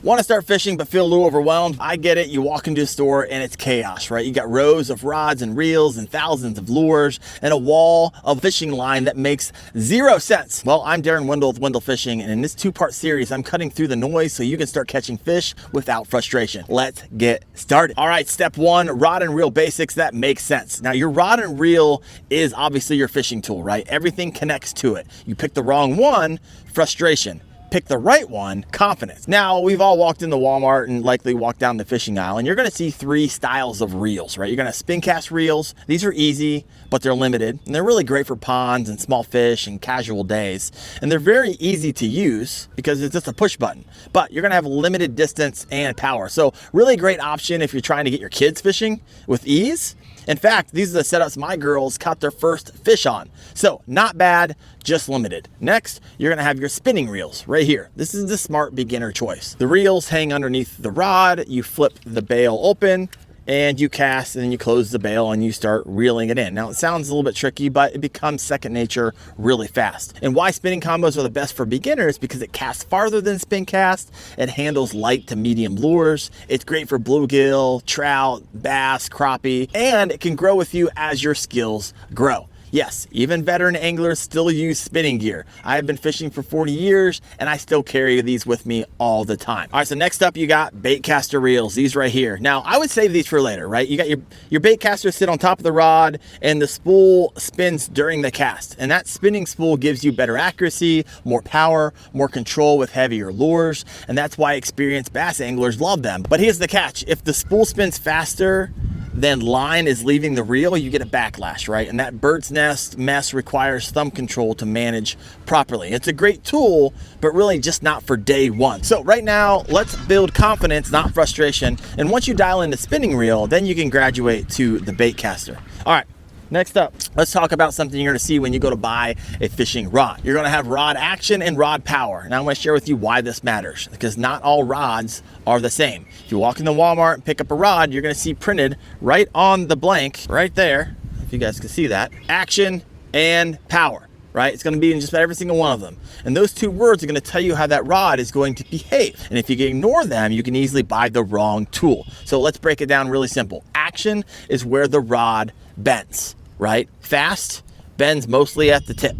Want to start fishing but feel a little overwhelmed? I get it. You walk into a store and it's chaos, right? You got rows of rods and reels and thousands of lures and a wall of fishing line that makes zero sense. Well, I'm Darren Wendell with Wendell Fishing, and in this two-part series, I'm cutting through the noise so you can start catching fish without frustration. Let's get started. All right, step one, rod and reel basics that make sense. Now, your rod and reel is obviously your fishing tool, right? Everything connects to it. You pick the wrong one, frustration. Pick the right one, confidence. Now, we've all walked into Walmart and likely walked down the fishing aisle, and you're gonna see three styles of reels, right? You're gonna have Spincast reels. These are easy, but they're limited, and they're really great for ponds and small fish and casual days. And they're very easy to use because it's just a push button, but you're gonna have limited distance and power. So really great option if you're trying to get your kids fishing with ease. In fact, these are the setups my girls caught their first fish on. So not bad, just limited. Next, you're gonna have your spinning reels right here. This is the smart beginner choice. The reels hang underneath the rod, you flip the bail open, and you cast, and then you close the bail and you start reeling it in. Now, it sounds a little bit tricky, but it becomes second nature really fast. And why spinning combos are the best for beginners? Because it casts farther than Spincast, it handles light to medium lures, it's great for bluegill, trout, bass, crappie, and it can grow with you as your skills grow. Yes, even veteran anglers still use spinning gear. I have been fishing for 40 years and I still carry these with me all the time. All right, so next up you got Baitcaster reels, these right here. Now, I would save these for later, right? You got your Baitcaster sit on top of the rod and the spool spins during the cast. And that spinning spool gives you better accuracy, more power, more control with heavier lures. And that's why experienced bass anglers love them. But here's the catch. If the spool spins faster then line is leaving the reel, you get a backlash, right? And that bird's nest mess requires thumb control to manage properly. It's a great tool, but really just not for day one. So right now, let's build confidence, not frustration. And once you dial in the spinning reel, then you can graduate to the Baitcaster. All right. Next up, let's talk about something you're gonna see when you go to buy a fishing rod. You're gonna have rod action and rod power. Now I'm gonna share with you why this matters, because not all rods are the same. If you walk into Walmart and pick up a rod, you're gonna see printed right on the blank, right there, if you guys can see that, action and power. Right? It's going to be in just about every single one of them. And those two words are going to tell you how that rod is going to behave. And if you ignore them, you can easily buy the wrong tool. So let's break it down really simple. Action is where the rod bends, right? Fast bends mostly at the tip.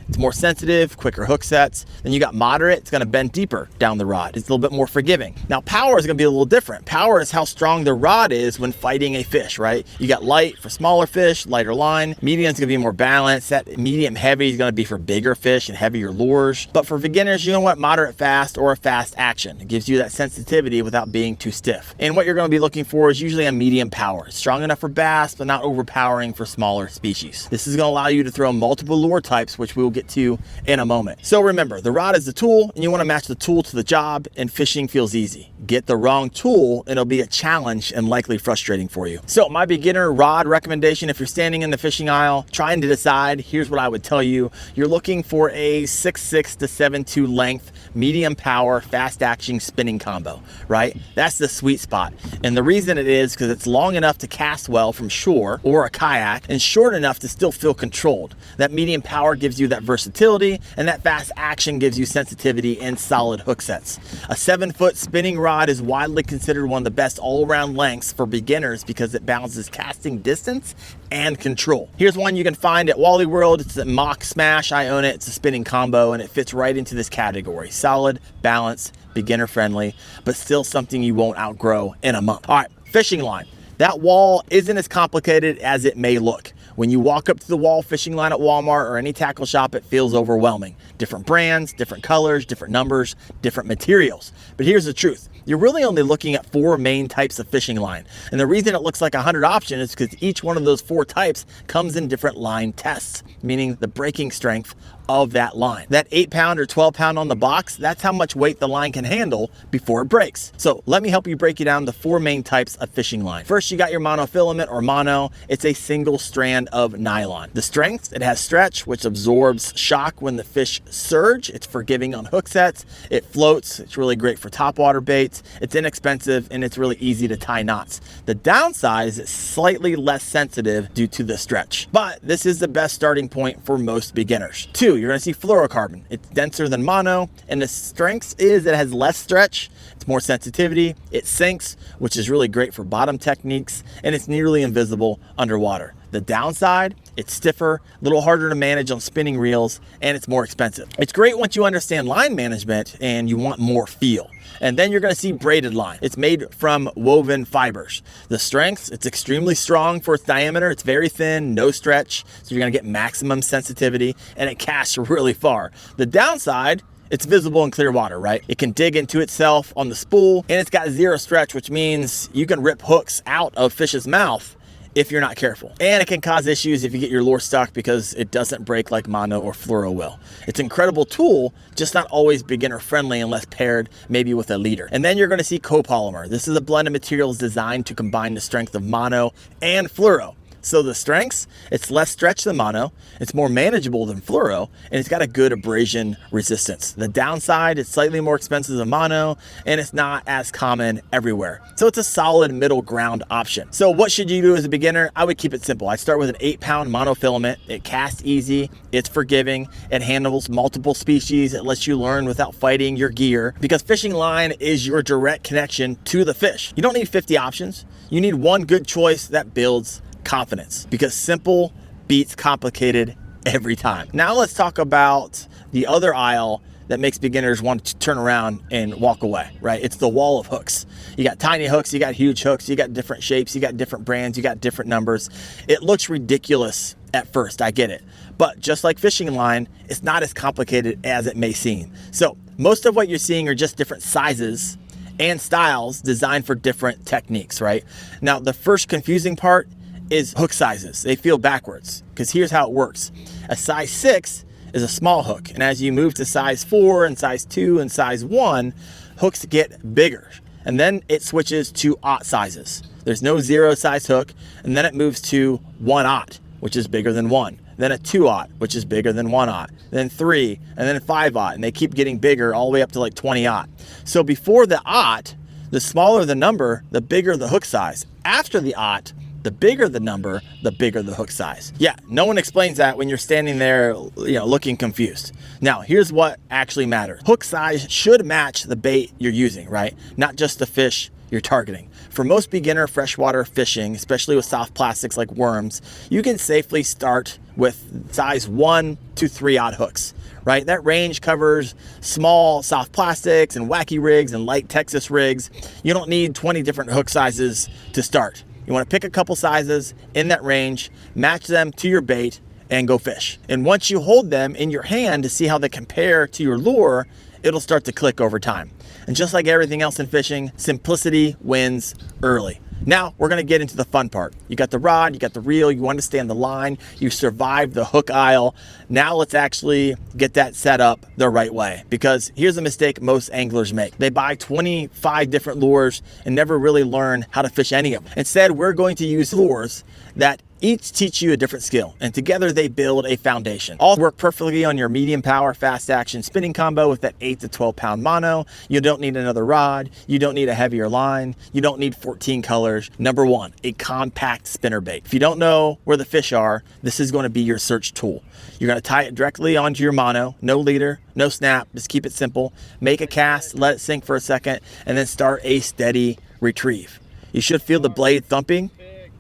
It's more sensitive, quicker hook sets. Then you got moderate, it's gonna bend deeper down the rod. It's a little bit more forgiving. Now power is gonna be a little different. Power is how strong the rod is when fighting a fish, right? You got light for smaller fish, lighter line. Medium is gonna be more balanced. That medium heavy is gonna be for bigger fish and heavier lures. But for beginners, you're gonna want moderate fast or a fast action. It gives you that sensitivity without being too stiff. And what you're gonna be looking for is usually a medium power. Strong enough for bass, but not overpowering for smaller species. This is gonna allow you to throw multiple lure types, which we will get to in a moment. So remember, the rod is the tool and you want to match the tool to the job, and fishing feels easy. Get the wrong tool and it'll be a challenge and likely frustrating for you. So my beginner rod recommendation, if you're standing in the fishing aisle trying to decide, here's what I would tell you. You're looking for a 6'6" to 7'2" length, medium power, fast action spinning combo, right? That's the sweet spot. And the reason it is because it's long enough to cast well from shore or a kayak and short enough to still feel controlled. That medium power gives you that versatility, and that fast action gives you sensitivity and solid hook sets. A 7-foot spinning rod is widely considered one of the best all-around lengths for beginners because it balances casting distance and control. Here's one you can find at Wally World. It's a Mock Smash. I own it. It's a spinning combo and it fits right into this category. Solid, balanced, beginner friendly, but still something you won't outgrow in a month. All right, fishing line. That wall isn't as complicated as it may look. When you walk up to the wall fishing line at Walmart or any tackle shop, it feels overwhelming. Different brands, different colors, different numbers, different materials. But here's the truth. You're really only looking at 4 main types of fishing line. And the reason it looks like 100 options is because each one of those 4 types comes in different line tests, meaning the breaking strength of that line. That 8-pound or 12-pound on the box, that's how much weight the line can handle before it breaks. So let me help you break you down the 4 main types of fishing line. First, you got your monofilament or mono. It's a single strand of nylon. The strength, it has stretch, which absorbs shock when the fish surge. It's forgiving on hook sets. It floats. It's really great for topwater baits. It's inexpensive and it's really easy to tie knots. The downside is it's slightly less sensitive due to the stretch, but this is the best starting point for most beginners. 2, 2, you're gonna see fluorocarbon. It's denser than mono, and the strength is it has less stretch, it's more sensitivity, it sinks, which is really great for bottom techniques, and it's nearly invisible underwater. The downside, it's stiffer, a little harder to manage on spinning reels, and it's more expensive. It's great once you understand line management and you want more feel. And then you're gonna see braided line. It's made from woven fibers. The strength, it's extremely strong for its diameter. It's very thin, no stretch, so you're gonna get maximum sensitivity, and it casts really far. The downside, it's visible in clear water, right? It can dig into itself on the spool, and it's got zero stretch, which means you can rip hooks out of fish's mouth if you're not careful. And it can cause issues if you get your lure stuck because it doesn't break like mono or fluoro will. It's an incredible tool, just not always beginner friendly unless paired maybe with a leader. And then you're gonna see Copolymer. This is a blend of materials designed to combine the strength of mono and fluoro. So the strengths, it's less stretch than mono, it's more manageable than fluoro, and it's got a good abrasion resistance. The downside, it's slightly more expensive than mono, and it's not as common everywhere. So it's a solid middle ground option. So what should you do as a beginner? I would keep it simple. I start with an 8-pound monofilament. It casts easy, it's forgiving, it handles multiple species, it lets you learn without fighting your gear, because fishing line is your direct connection to the fish. You don't need 50 options. You need one good choice that builds confidence, because simple beats complicated every time. Now let's talk about the other aisle that makes beginners want to turn around and walk away, right? It's the wall of hooks. You got tiny hooks, you got huge hooks, you got different shapes, you got different brands, you got different numbers. It looks ridiculous at first, I get it. But just like fishing line, it's not as complicated as it may seem. So most of what you're seeing are just different sizes and styles designed for different techniques, right? Now, the first confusing part is hook sizes. They feel backwards, because here's how it works. A size 6 is a small hook, and as you move to size 4 and size 2 and size 1, hooks get bigger, and then it switches to aught sizes. There's no 0 size hook, and then it moves to 1-aught, which is bigger than 1, then a 2-aught, which is bigger than 1-aught, then 3, and then 5-aught, and they keep getting bigger all the way up to like 20-aught. So before the aught, the smaller the number, the bigger the hook size. After the aught, the bigger the number, the bigger the hook size. Yeah, no one explains that when you're standing there, looking confused. Now, here's what actually matters. Hook size should match the bait you're using, right? Not just the fish you're targeting. For most beginner freshwater fishing, especially with soft plastics like worms, you can safely start with size 1 to 3-aught hooks, right? That range covers small soft plastics and wacky rigs and light Texas rigs. You don't need 20 different hook sizes to start. You want to pick a couple sizes in that range, match them to your bait, and go fish. And once you hold them in your hand to see how they compare to your lure, it'll start to click over time. And just like everything else in fishing, simplicity wins early. Now we're gonna get into the fun part. You got the rod, you got the reel, you understand the line, you survived the hook aisle. Now let's actually get that set up the right way, because here's a mistake most anglers make. They buy 25 different lures and never really learn how to fish any of them. Instead, we're going to use lures that each teach you a different skill, and together they build a foundation. All work perfectly on your medium power, fast action spinning combo with that 8 to 12 pound mono. You don't need another rod. You don't need a heavier line. You don't need 14 colors. Number 1, a compact spinner bait. If you don't know where the fish are, this is going to be your search tool. You're going to tie it directly onto your mono, no leader, no snap, just keep it simple. Make a cast, let it sink for a second, and then start a steady retrieve. You should feel the blade thumping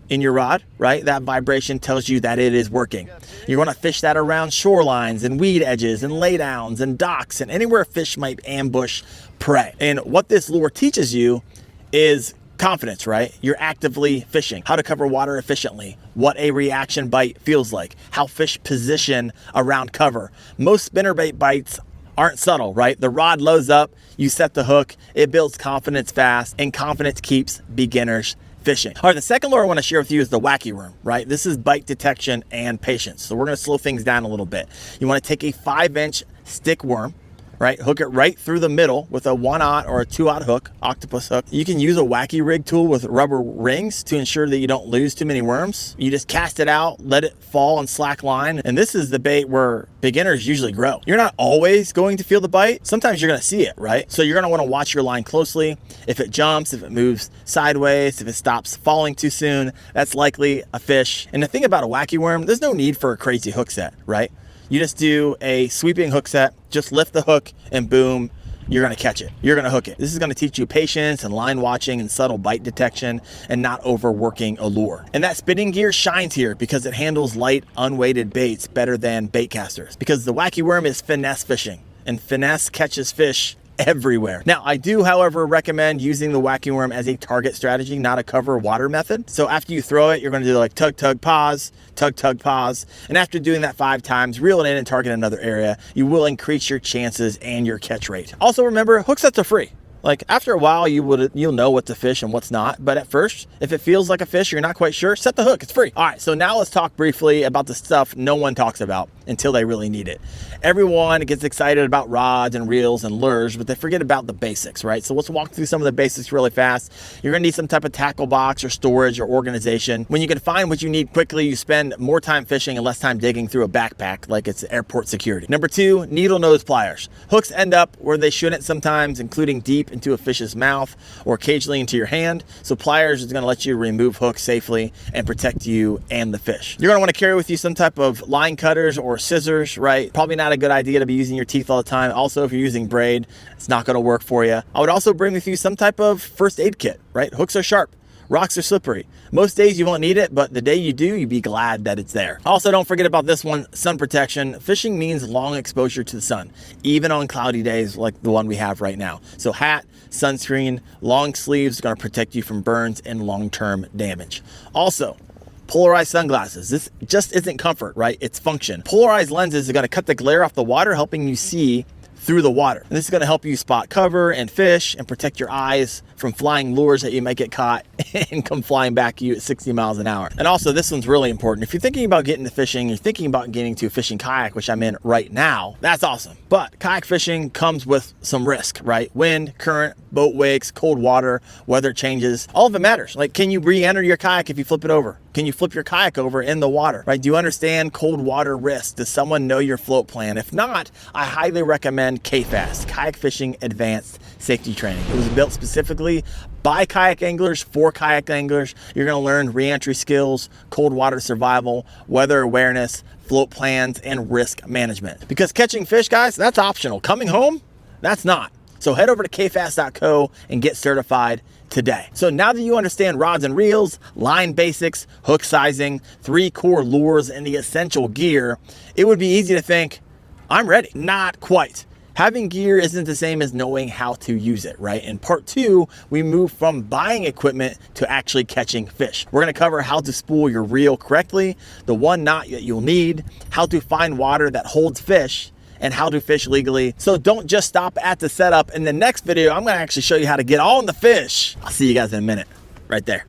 in your rod, right? That vibration tells you that it is working. You're gonna fish that around shorelines and weed edges and laydowns and docks and anywhere fish might ambush prey. And what this lure teaches you is confidence, right? You're actively fishing, how to cover water efficiently, what a reaction bite feels like, how fish position around cover. Most spinnerbait bites aren't subtle, right? The rod loads up, you set the hook, it builds confidence fast, and confidence keeps beginners fishing. All right, the second lure I want to share with you is the wacky worm, right? This is bite detection and patience. So we're going to slow things down a little bit. You want to take a 5-inch stick worm, right? Hook it right through the middle with a 1-aught or a 2-aught hook, octopus hook. You can use a wacky rig tool with rubber rings to ensure that you don't lose too many worms. You just cast it out, let it fall on slack line. And this is the bait where beginners usually grow. You're not always going to feel the bite. Sometimes you're going to see it, right? So you're going to want to watch your line closely. If it jumps, if it moves sideways, if it stops falling too soon, that's likely a fish. And the thing about a wacky worm, there's no need for a crazy hook set, right? You just do a sweeping hook set, just lift the hook and boom, you're gonna catch it. You're gonna hook it. This is gonna teach you patience and line watching and subtle bite detection and not overworking a lure. And that spinning gear shines here because it handles light, unweighted baits better than bait casters, because the wacky worm is finesse fishing, and finesse catches fish everywhere. Now, I do, however, recommend using the wacky worm as a target strategy, not a cover water method. So after you throw it, you're going to do like tug, tug, pause, tug, tug, pause. And after doing that 5 times, reel it in and target another area. You will increase your chances and your catch rate. Also remember, hook sets are free. Like after a while, you'll know what to fish and what's not. But at first, if it feels like a fish, you're not quite sure, set the hook, it's free. All right, so now let's talk briefly about the stuff no one talks about until they really need it. Everyone gets excited about rods and reels and lures, but they forget about the basics, right? So let's walk through some of the basics really fast. You're gonna need some type of tackle box or storage or organization. When you can find what you need quickly, you spend more time fishing and less time digging through a backpack like it's airport security. Number 2, needle nose pliers. Hooks end up where they shouldn't sometimes, including deep into a fish's mouth or occasionally into your hand. So pliers is gonna let you remove hooks safely and protect you and the fish. You're gonna wanna carry with you some type of line cutters or scissors, right? Probably not a good idea to be using your teeth all the time. Also, if you're using braid, it's not gonna work for you. I would also bring with you some type of first aid kit, right? Hooks are sharp. Rocks are slippery. Most days you won't need it, but the day you do, you'd be glad that it's there. Also, don't forget about this one, sun protection. Fishing means long exposure to the sun, even on cloudy days like the one we have right now. So hat, sunscreen, long sleeves are gonna protect you from burns and long-term damage. Also, polarized sunglasses. This just isn't comfort, right? It's function. Polarized lenses are gonna cut the glare off the water, helping you see through the water. And this is gonna help you spot cover and fish and protect your eyes from flying lures that you might get caught and come flying back at you at 60 miles an hour. And also, this one's really important. If you're thinking about getting to fishing, you're thinking about getting to a fishing kayak, which I'm in right now, that's awesome. But kayak fishing comes with some risk, right? Wind, current, boat wakes, cold water, weather changes, all of it matters. Like, can you re-enter your kayak if you flip it over? Can you flip your kayak over in the water, right? Do you understand cold water risk? Does someone know your float plan? If not, I highly recommend KFAST, Kayak Fishing Advanced Safety Training. It was built specifically by kayak anglers for kayak anglers. You're gonna learn re-entry skills, cold water survival, weather awareness, float plans, and risk management. Because catching fish, guys, that's optional. Coming home, that's not. So head over to kfast.co and get certified today. So now that you understand rods and reels, line basics, hook sizing, 3 core lures, and the essential gear, it would be easy to think, I'm ready. Not quite. Having gear isn't the same as knowing how to use it, right? In part 2, we move from buying equipment to actually catching fish. We're gonna cover how to spool your reel correctly, the one knot that you'll need, how to find water that holds fish, and how to fish legally. So don't just stop at the setup. In the next video, I'm gonna actually show you how to get on the fish. I'll see you guys in a minute, right there.